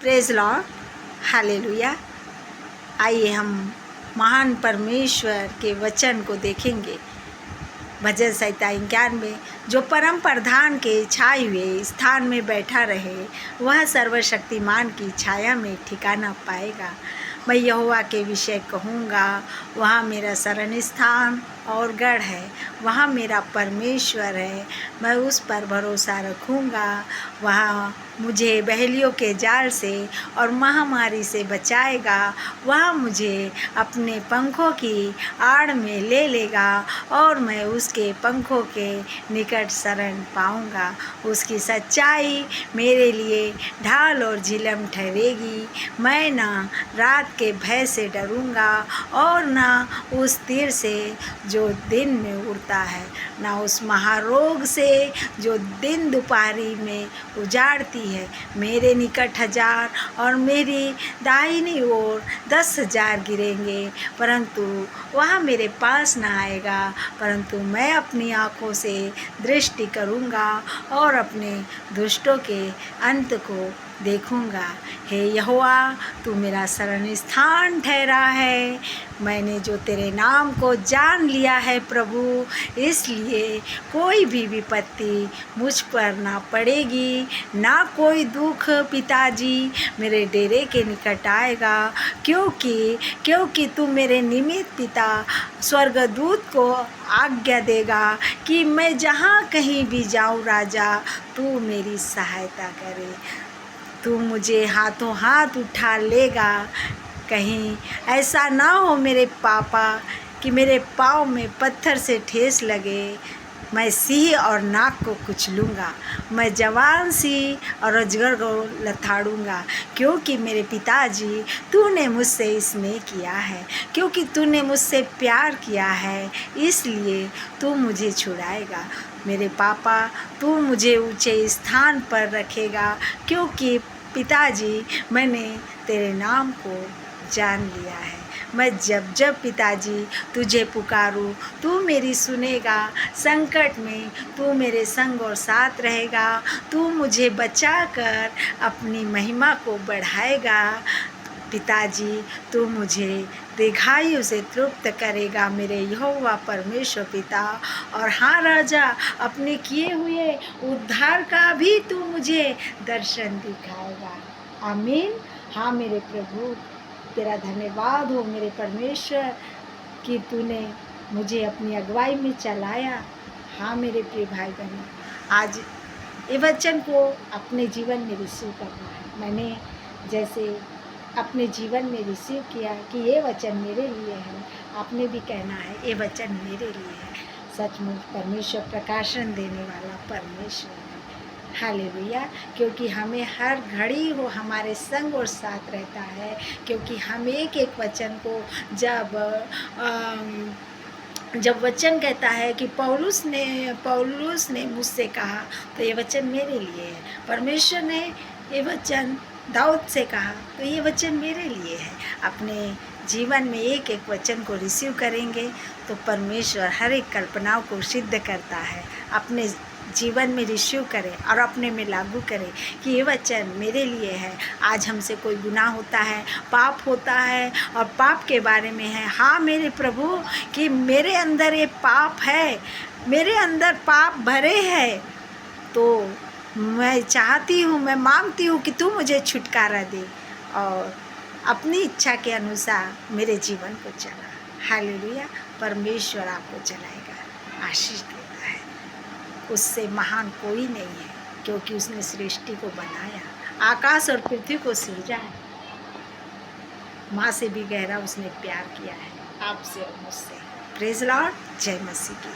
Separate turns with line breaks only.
Praise Lord, hallelujah. आइए हम महान परमेश्वर के वचन को देखेंगे। भजन संहिता 91 जो परम प्रधान के छाए हुए स्थान में बैठा रहे, वह सर्वशक्तिमान की छाया में ठिकाना पाएगा। मैं यहोवा के विषय कहूँगा, वहाँ मेरा शरण स्थान और गढ़ है, वहाँ मेरा परमेश्वर है। मैं उस पर भरोसा रखूँगा। वहाँ मुझे बहेलियों के जाल से और महामारी से बचाएगा। वह मुझे अपने पंखों की आड़ में ले लेगा और मैं उसके पंखों के निकट शरण पाऊँगा। उसकी सच्चाई मेरे लिए ढाल और झिलम ठहरेगी। मैं ना रात के भय से डरूँगा और ना उस तीर से जो दिन में उड़ता है, ना उस महारोग से जो दिन दोपहरी में उजाड़ती है। मेरे निकट 1000 और मेरी दाहिनी ओर 10,000 गिरेंगे, परंतु वह मेरे पास न आएगा। परंतु मैं अपनी आँखों से दृष्टि करूँगा और अपने दुष्टों के अंत को देखूँगा। हे यहोवा, तू मेरा शरण स्थान ठहरा है। मैंने जो तेरे नाम को जान लिया है प्रभु, इसलिए कोई भी विपत्ति मुझ पर ना पड़ेगी, ना कोई दुख पिताजी मेरे डेरे के निकट आएगा। क्योंकि तू मेरे निमित्त पिता स्वर्गदूत को आज्ञा देगा कि मैं जहाँ कहीं भी जाऊँ राजा, तू मेरी सहायता करे। तू मुझे हाथों हाथ उठा लेगा। कहीं ऐसा ना हो मेरे पापा कि मेरे पाँव में पत्थर से ठेस लगे। मैं सिंह और नाग को कुचलूँगा, मैं जवान सिंह और अजगर को लथाड़ूँगा। क्योंकि मेरे पिताजी, तूने मुझसे स्नेह किया है, क्योंकि तूने मुझसे प्यार किया है, इसलिए तू मुझे छुड़ाएगा। मेरे पापा, तू मुझे ऊंचे स्थान पर रखेगा, क्योंकि पिताजी मैंने तेरे नाम को जान लिया है। मैं जब जब पिताजी तुझे पुकारूं, तू मेरी सुनेगा। संकट में तू मेरे संग और साथ रहेगा। तू मुझे बचाकर अपनी महिमा को बढ़ाएगा। पिताजी, तू मुझे दीर्घायु से तृप्त करेगा, मेरे यहोवा परमेश्वर पिता। और हाँ राजा, अपने किए हुए उद्धार का भी तू मुझे दर्शन दिखाएगा। आमीन। हाँ मेरे प्रभु, तेरा धन्यवाद हो मेरे परमेश्वर कि तूने मुझे अपनी अगुवाई में चलाया। हाँ मेरे प्रिय भाई बहनों, आज ये वचन को अपने जीवन में रिसीव करना है। मैंने जैसे अपने जीवन में रिसीव किया कि ये वचन मेरे लिए है, आपने भी कहना है ये वचन मेरे लिए है। सचमुच परमेश्वर प्रकाशन देने वाला परमेश्वर है। हालेलुया। क्योंकि हमें हर घड़ी वो हमारे संग और साथ रहता है। क्योंकि हम एक एक वचन को जब वचन कहता है कि पौलुस ने मुझसे कहा, तो ये वचन मेरे लिए है। परमेश्वर ने ये वचन दाऊद से कहा, तो ये वचन मेरे लिए है। अपने जीवन में एक एक वचन को रिसीव करेंगे तो परमेश्वर हर एक कल्पनाओं को सिद्ध करता है। अपने जीवन में रिसीव करें और अपने में लागू करें कि ये वचन मेरे लिए है। आज हमसे कोई गुनाह होता है, पाप होता है और पाप के बारे में है, हाँ मेरे प्रभु कि मेरे अंदर ये पाप है, मेरे अंदर पाप भरे हैं, तो मैं चाहती हूँ, मैं मांगती हूँ कि तू मुझे छुटकारा दे और अपनी इच्छा के अनुसार मेरे जीवन को चला। हालेलुया। परमेश्वर आपको चलाएगा, आशीष देता है। उससे महान कोई नहीं है, क्योंकि उसने सृष्टि को बनाया, आकाश और पृथ्वी को सृजा है। माँ से भी गहरा उसने प्यार किया है, आपसे और मुझसे। Praise Lord. जय मसीह की।